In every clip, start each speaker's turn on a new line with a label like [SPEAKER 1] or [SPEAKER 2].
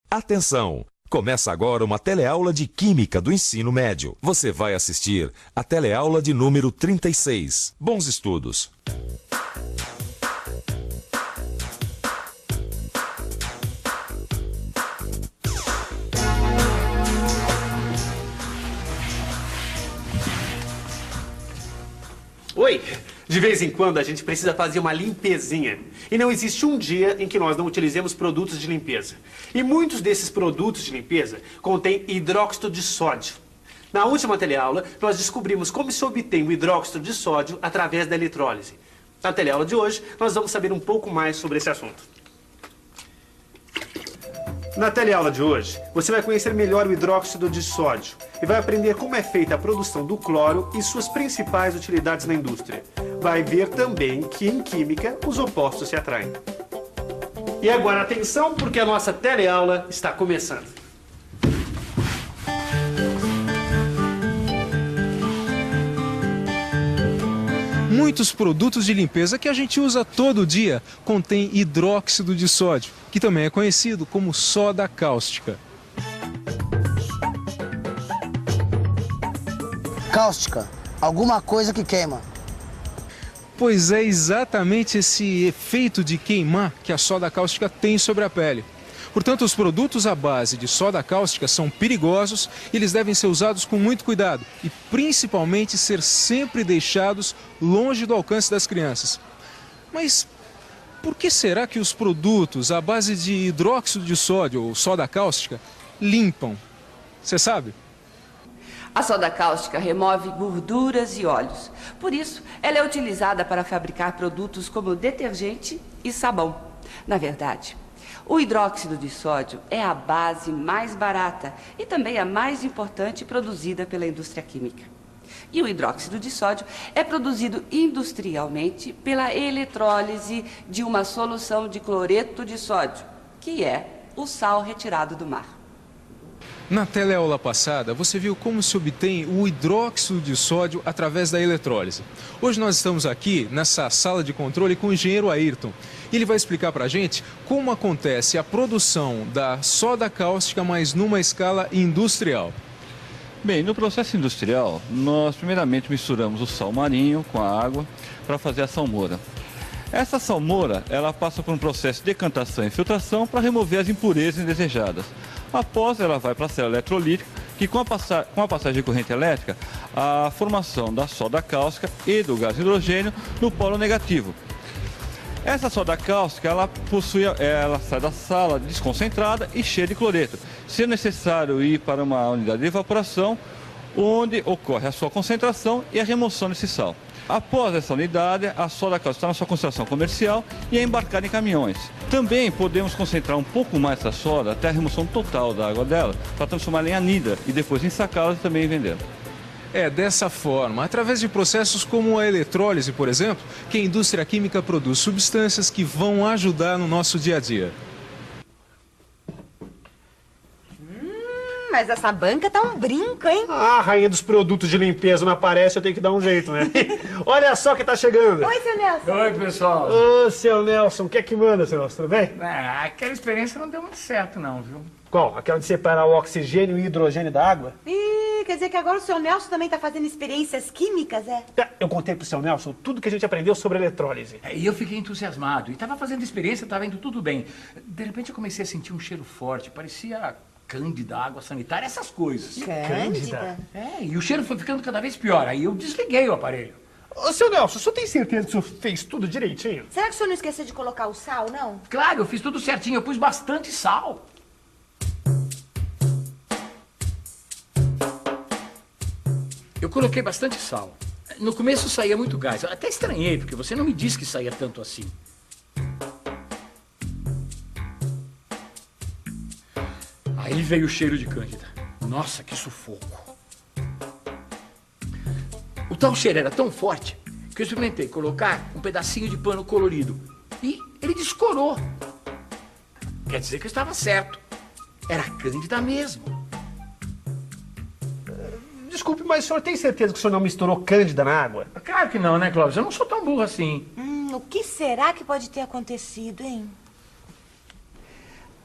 [SPEAKER 1] Atenção! Começa agora uma teleaula de Química do Ensino Médio. Você vai assistir a teleaula de número 36. Bons estudos!
[SPEAKER 2] Oi! De vez em quando a gente precisa fazer uma limpezinha. E não existe um dia em que nós não utilizemos produtos de limpeza. E muitos desses produtos de limpeza contêm hidróxido de sódio. Na última teleaula, nós descobrimos como se obtém o hidróxido de sódio através da eletrólise. Na teleaula de hoje, nós vamos saber um pouco mais sobre esse assunto. Na teleaula de hoje, você vai conhecer melhor o hidróxido de sódio e vai aprender como é feita a produção do cloro e suas principais utilidades na indústria. Vai ver também que, em química, os opostos se atraem. E agora, atenção, porque a nossa teleaula está começando.
[SPEAKER 3] Muitos produtos de limpeza que a gente usa todo dia contêm hidróxido de sódio, que também é conhecido como soda cáustica.
[SPEAKER 4] Cáustica, alguma coisa que queima.
[SPEAKER 3] Pois é exatamente esse efeito de queimar que a soda cáustica tem sobre a pele. Portanto, os produtos à base de soda cáustica são perigosos e eles devem ser usados com muito cuidado e, principalmente, ser sempre deixados longe do alcance das crianças. Mas por que será que os produtos à base de hidróxido de sódio ou soda cáustica limpam? Você sabe?
[SPEAKER 5] A soda cáustica remove gorduras e óleos. Por isso, ela é utilizada para fabricar produtos como detergente e sabão. Na verdade, o hidróxido de sódio é a base mais barata e também a mais importante produzida pela indústria química. E o hidróxido de sódio é produzido industrialmente pela eletrólise de uma solução de cloreto de sódio, que é o sal retirado do mar.
[SPEAKER 3] Na teleaula passada, você viu como se obtém o hidróxido de sódio através da eletrólise. Hoje nós estamos aqui nessa sala de controle com o engenheiro Ayrton. E ele vai explicar para a gente como acontece a produção da soda cáustica, mas numa escala industrial.
[SPEAKER 6] Bem, no processo industrial, nós primeiramente misturamos o sal marinho com a água para fazer a salmoura. Essa salmoura, ela passa por um processo de decantação e filtração para remover as impurezas indesejadas. Após, ela vai para a célula eletrolítica, que com a passagem de corrente elétrica, a formação da soda cáustica e do gás hidrogênio no polo negativo. Essa soda cáustica, ela sai da sala desconcentrada e cheia de cloreto. Se necessário ir para uma unidade de evaporação, onde ocorre a sua concentração e a remoção desse sal. Após essa unidade, a soda cáustica está na sua concentração comercial e é embarcada em caminhões. Também podemos concentrar um pouco mais essa soda até a remoção total da água dela, para transformá-la em anidra e depois ensacá-la e também vender.
[SPEAKER 3] É dessa forma, através de processos como a eletrólise, por exemplo, que a indústria química produz substâncias que vão ajudar no nosso dia a dia.
[SPEAKER 7] Mas essa banca tá um brinco, hein?
[SPEAKER 2] Ah, rainha dos produtos de limpeza não aparece, eu tenho que dar um jeito, né? Olha só quem tá chegando.
[SPEAKER 7] Oi, seu Nelson.
[SPEAKER 8] Oi, pessoal.
[SPEAKER 2] Ô, seu Nelson, o que é que manda, seu Nelson? Tudo bem?
[SPEAKER 8] Ah, aquela experiência não deu muito certo, não, viu?
[SPEAKER 2] Qual? Aquela de separar o oxigênio e o hidrogênio da água?
[SPEAKER 7] Ih, quer dizer que agora o seu Nelson também tá fazendo experiências químicas, é?
[SPEAKER 2] Eu contei pro seu Nelson tudo que a gente aprendeu sobre eletrólise.
[SPEAKER 8] E eu fiquei entusiasmado. E tava fazendo experiência, tava indo tudo bem. De repente eu comecei a sentir um cheiro forte, parecia cândida, água sanitária, essas coisas.
[SPEAKER 7] Cândida?
[SPEAKER 8] É, e o cheiro foi ficando cada vez pior. Aí eu desliguei o aparelho.
[SPEAKER 2] Ô, seu Nelson, o senhor tem certeza que o senhor fez tudo direitinho?
[SPEAKER 7] Será que o senhor não esqueceu de colocar o sal, não?
[SPEAKER 8] Claro, eu fiz tudo certinho, eu pus bastante sal. Eu coloquei bastante sal. No começo saía muito gás. Eu até estranhei, porque você não me disse que saía tanto assim. Aí veio o cheiro de cândida. Nossa, que sufoco. O tal cheiro era tão forte que eu experimentei colocar um pedacinho de pano colorido. E ele descorou. Quer dizer que eu estava certo. Era cândida mesmo.
[SPEAKER 2] Desculpe, mas o senhor tem certeza que o senhor não misturou cândida na água?
[SPEAKER 8] Claro que não, né, Clóvis? Eu não sou tão burro assim.
[SPEAKER 7] O que será que pode ter acontecido, hein?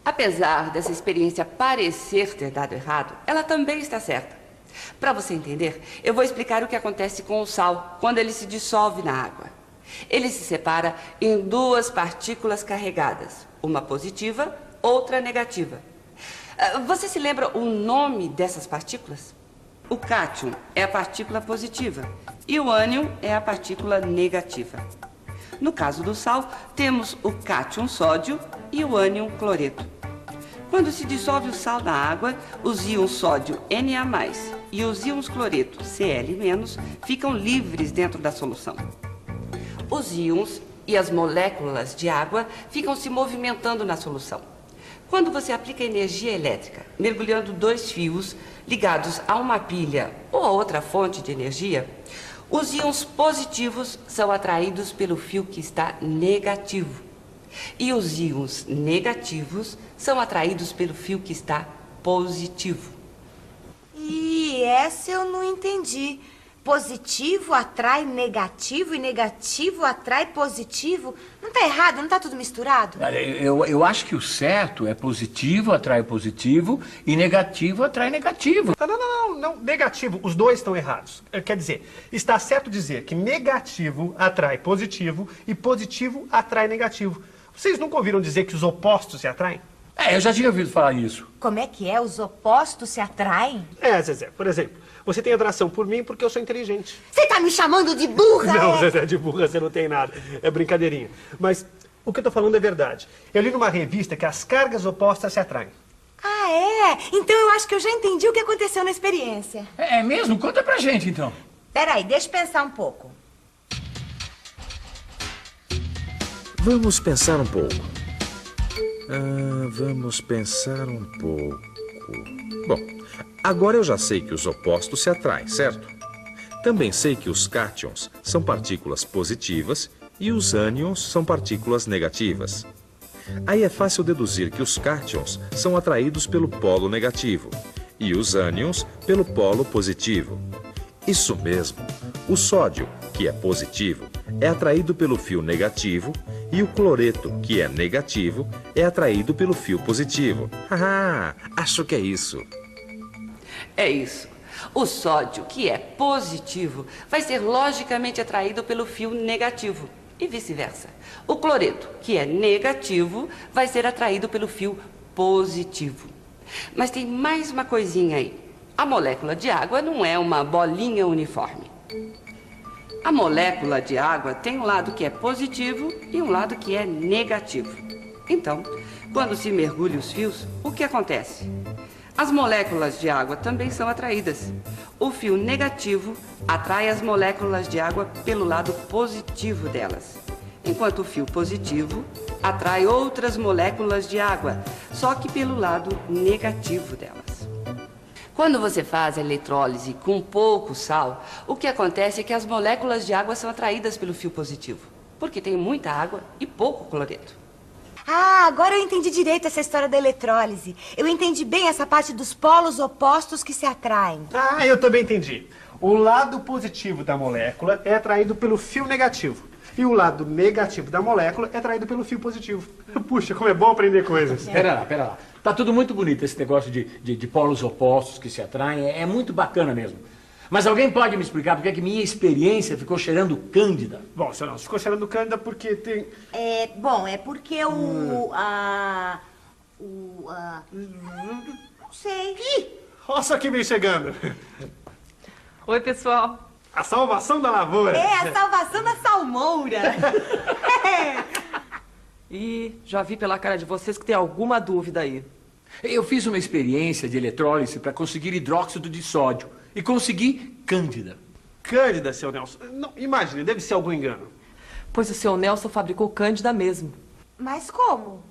[SPEAKER 5] Apesar dessa experiência parecer ter dado errado, ela também está certa. Para você entender, eu vou explicar o que acontece com o sal quando ele se dissolve na água. Ele se separa em duas partículas carregadas, uma positiva, outra negativa. Você se lembra o nome dessas partículas? O cátion é a partícula positiva e o ânion é a partícula negativa. No caso do sal, temos o cátion sódio e o ânion cloreto. Quando se dissolve o sal na água, os íons sódio Na+, e os íons cloreto Cl- ficam livres dentro da solução. Os íons e as moléculas de água ficam se movimentando na solução. Quando você aplica energia elétrica, mergulhando dois fios ligados a uma pilha ou a outra fonte de energia, os íons positivos são atraídos pelo fio que está negativo. E os íons negativos são atraídos pelo fio que está positivo.
[SPEAKER 7] E essa eu não entendi. Positivo atrai negativo e negativo atrai positivo? Não tá errado? Não tá tudo misturado?
[SPEAKER 8] Eu acho que o certo é positivo atrai positivo e negativo atrai negativo.
[SPEAKER 2] Não. Negativo. Os dois estão errados. Quer dizer, está certo dizer que negativo atrai positivo e positivo atrai negativo. Vocês nunca ouviram dizer que os opostos se atraem?
[SPEAKER 8] Eu já tinha ouvido falar isso.
[SPEAKER 7] Como é que é? Os opostos se atraem?
[SPEAKER 2] Zezé, por exemplo, você tem atração por mim porque eu sou inteligente.
[SPEAKER 7] Você tá me chamando de burra?
[SPEAKER 2] Não,
[SPEAKER 7] é?
[SPEAKER 2] Zezé, de burra você não tem nada. É brincadeirinha. Mas o que eu tô falando é verdade. Eu li numa revista que as cargas opostas se atraem.
[SPEAKER 7] Ah, é? Então eu acho que eu já entendi o que aconteceu na experiência.
[SPEAKER 8] É mesmo? Conta pra gente, então.
[SPEAKER 7] Peraí, deixa eu pensar um pouco.
[SPEAKER 1] Vamos pensar um pouco. Bom, agora eu já sei que os opostos se atraem, certo? Também sei que os cátions são partículas positivas e os ânions são partículas negativas. Aí é fácil deduzir que os cátions são atraídos pelo polo negativo e os ânions pelo polo positivo. Isso mesmo, o sódio, que é positivo, é atraído pelo fio negativo e o cloreto, que é negativo, é atraído pelo fio positivo. Haha, acho que é isso.
[SPEAKER 5] É isso. O sódio, que é positivo, vai ser logicamente atraído pelo fio negativo e vice-versa. O cloreto, que é negativo, vai ser atraído pelo fio positivo. Mas tem mais uma coisinha aí. A molécula de água não é uma bolinha uniforme. A molécula de água tem um lado que é positivo e um lado que é negativo. Então, quando se mergulha os fios, o que acontece? As moléculas de água também são atraídas. O fio negativo atrai as moléculas de água pelo lado positivo delas, enquanto o fio positivo atrai outras moléculas de água, só que pelo lado negativo delas. Quando você faz a eletrólise com pouco sal, o que acontece é que as moléculas de água são atraídas pelo fio positivo, porque tem muita água e pouco cloreto.
[SPEAKER 7] Ah, agora eu entendi direito essa história da eletrólise. Eu entendi bem essa parte dos polos opostos que se atraem.
[SPEAKER 2] Ah, eu também entendi. O lado positivo da molécula é atraído pelo fio negativo. E o lado negativo da molécula é atraído pelo fio positivo. Puxa, como é bom aprender coisas.
[SPEAKER 8] Pera lá. Tá tudo muito bonito esse negócio de polos opostos que se atraem. É muito bacana mesmo. Mas alguém pode me explicar por que minha experiência ficou cheirando cândida?
[SPEAKER 2] Bom, senhor Nelson, ficou cheirando cândida porque tem...
[SPEAKER 7] É porque não sei.
[SPEAKER 2] Ih, olha só quem vem chegando.
[SPEAKER 9] Oi, pessoal.
[SPEAKER 2] A salvação da lavoura.
[SPEAKER 7] É, a salvação da salmoura.
[SPEAKER 9] E já vi pela cara de vocês que tem alguma dúvida aí.
[SPEAKER 8] Eu fiz uma experiência de eletrólise para conseguir hidróxido de sódio e consegui cândida.
[SPEAKER 2] Cândida, seu Nelson? Não, imagine, deve ser algum engano.
[SPEAKER 9] Pois o seu Nelson fabricou cândida mesmo.
[SPEAKER 7] Mas como?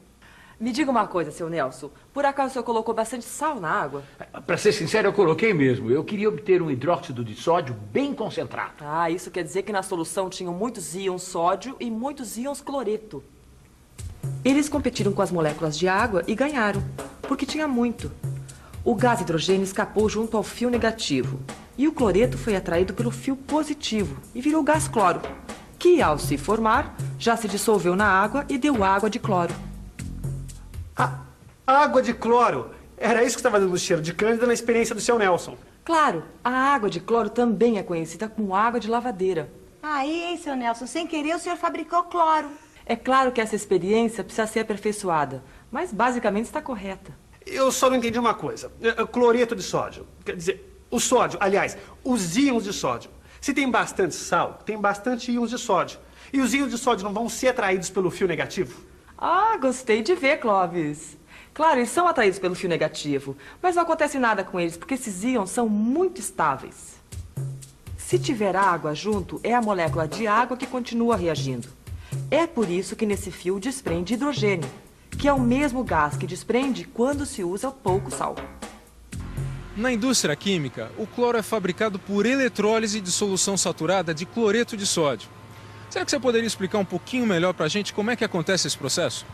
[SPEAKER 9] Me diga uma coisa, seu Nelson. Por acaso o senhor colocou bastante sal na água?
[SPEAKER 8] Para ser sincero, eu coloquei mesmo. Eu queria obter um hidróxido de sódio bem concentrado.
[SPEAKER 9] Ah, isso quer dizer que na solução tinham muitos íons sódio e muitos íons cloreto. Eles competiram com as moléculas de água e ganharam, porque tinha muito. O gás hidrogênio escapou junto ao fio negativo e o cloreto foi atraído pelo fio positivo e virou gás cloro, que ao se formar já se dissolveu na água e deu água de cloro.
[SPEAKER 2] Água de cloro. Era isso que estava dando cheiro de cândida na experiência do seu Nelson.
[SPEAKER 9] Claro, a água de cloro também é conhecida como água de lavadeira.
[SPEAKER 7] Aí, hein, seu Nelson, sem querer o senhor fabricou cloro.
[SPEAKER 9] É claro que essa experiência precisa ser aperfeiçoada, mas basicamente está correta.
[SPEAKER 2] Eu só não entendi uma coisa. Cloreto de sódio. Quer dizer, o sódio, aliás, os íons de sódio. Se tem bastante sal, tem bastante íons de sódio. E os íons de sódio não vão ser atraídos pelo fio negativo?
[SPEAKER 9] Ah, gostei de ver, Clóvis. Claro, eles são atraídos pelo fio negativo, mas não acontece nada com eles, porque esses íons são muito estáveis. Se tiver água junto, é a molécula de água que continua reagindo. É por isso que nesse fio desprende hidrogênio, que é o mesmo gás que desprende quando se usa pouco sal.
[SPEAKER 3] Na indústria química, o cloro é fabricado por eletrólise de solução saturada de cloreto de sódio. Será que você poderia explicar um pouquinho melhor para a gente como é que acontece esse processo?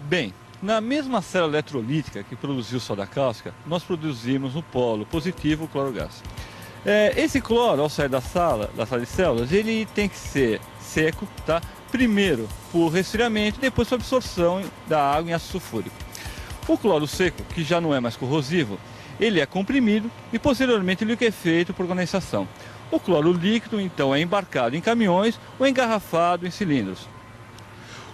[SPEAKER 6] Bem, na mesma célula eletrolítica que produziu soda cáustica, nós produzimos no polo positivo o clorogás. Esse cloro, ao sair da sala de células, ele tem que ser seco, tá? Primeiro por resfriamento e depois por absorção da água em ácido sulfúrico. O cloro seco, que já não é mais corrosivo, ele é comprimido e posteriormente ele é feito por condensação. O cloro líquido, então, é embarcado em caminhões ou engarrafado em cilindros.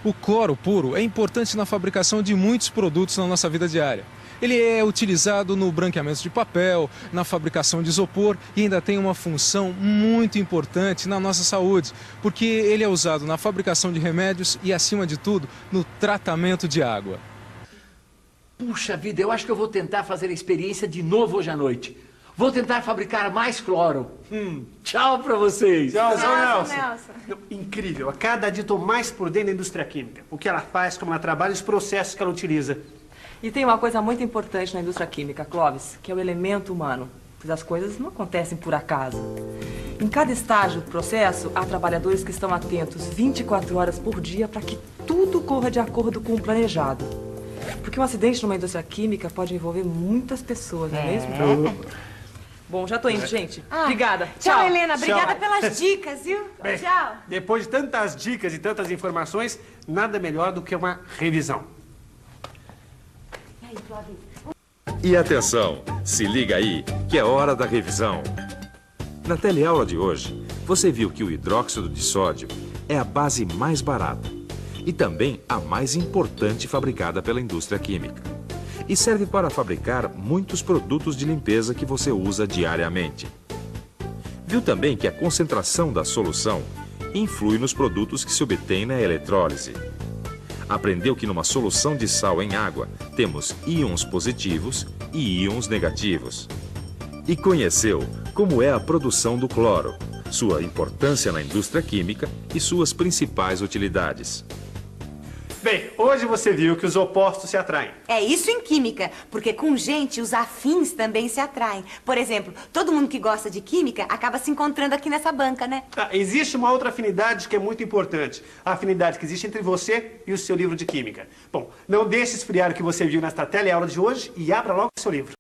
[SPEAKER 3] O cloro puro é importante na fabricação de muitos produtos na nossa vida diária. Ele é utilizado no branqueamento de papel, na fabricação de isopor e ainda tem uma função muito importante na nossa saúde, porque ele é usado na fabricação de remédios e, acima de tudo, no tratamento de água.
[SPEAKER 8] Puxa vida, eu acho que eu vou tentar fazer a experiência de novo hoje à noite. Vou tentar fabricar mais cloro. Tchau pra vocês.
[SPEAKER 2] Tchau, seu
[SPEAKER 7] Nelson.
[SPEAKER 2] Nelson. Não, incrível. A cada dia estou mais por dentro da indústria química. O que ela faz, como ela trabalha, os processos que ela utiliza.
[SPEAKER 9] E tem uma coisa muito importante na indústria química, Clóvis, que é o elemento humano. Pois as coisas não acontecem por acaso. Em cada estágio do processo, há trabalhadores que estão atentos 24 horas por dia para que tudo corra de acordo com o planejado. Porque um acidente numa indústria química pode envolver muitas pessoas, não é mesmo? Bom, já tô indo, gente. Obrigada.
[SPEAKER 7] Tchau, Helena.
[SPEAKER 2] Tchau.
[SPEAKER 7] Obrigada pelas dicas, viu?
[SPEAKER 2] Bem,
[SPEAKER 7] Tchau.
[SPEAKER 2] depois de tantas dicas e tantas informações, nada melhor do que uma revisão.
[SPEAKER 7] E aí, Clóvis?
[SPEAKER 1] E atenção, se liga aí, que é hora da revisão. Na teleaula de hoje, você viu que o hidróxido de sódio é a base mais barata e também a mais importante fabricada pela indústria química. E serve para fabricar muitos produtos de limpeza que você usa diariamente. Viu também que a concentração da solução influi nos produtos que se obtém na eletrólise. Aprendeu que numa solução de sal em água temos íons positivos e íons negativos. E conheceu como é a produção do cloro, sua importância na indústria química e suas principais utilidades.
[SPEAKER 2] Bem, hoje você viu que os opostos se atraem.
[SPEAKER 7] É isso em química, porque com gente os afins também se atraem. Por exemplo, todo mundo que gosta de química acaba se encontrando aqui nessa banca, né?
[SPEAKER 2] Existe uma outra afinidade que é muito importante. A afinidade que existe entre você e o seu livro de química. Bom, não deixe esfriar o que você viu nesta teleaula de hoje e abra logo o seu livro.